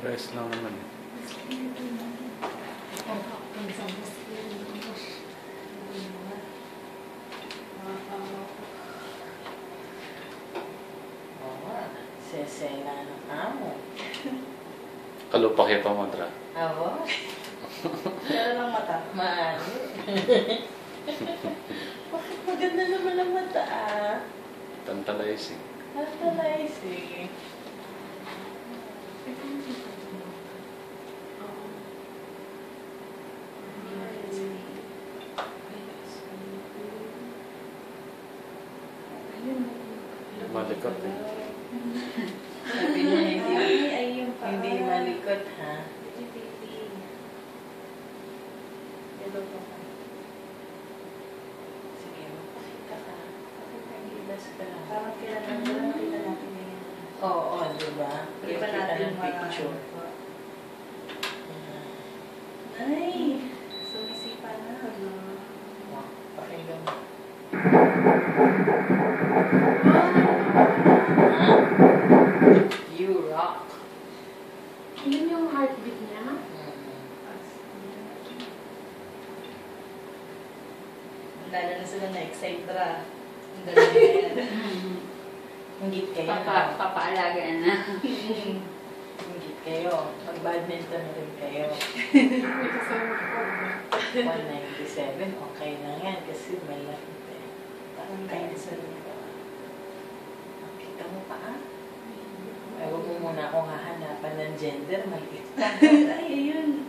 Price lang naman eh. Sesena ng amo. Kalupakya pa mo, Tra. Abo? Pero lang mata. Maano. Bakit maganda naman ang mata ah? Tantalizing. Tantalizing. Malikot eh. Sabi niya hindi malikot ha. Sige, magpakita ka. Pakita ka. Parang kailangan mo lang nakita natin ngayon. Oo, diba? Hindi pa Kita natin ng picture. Ay! Sumisipa na. Wow, pakinggan mo. You rock. Yun yung heartbeat niya? Lalo na sila na-excite ra. Ang dalawa na yan. Hinggit kayo. Papaalagaan na. Hinggit kayo. Mag-badminton rin kayo. 197, okay lang yan kasi malapit eh. Parang kayo sa lupa. Kita mo pa ah? Ay, huwag mo muna akong hahanapan ng gender. Maliit ka. Ay, ayun.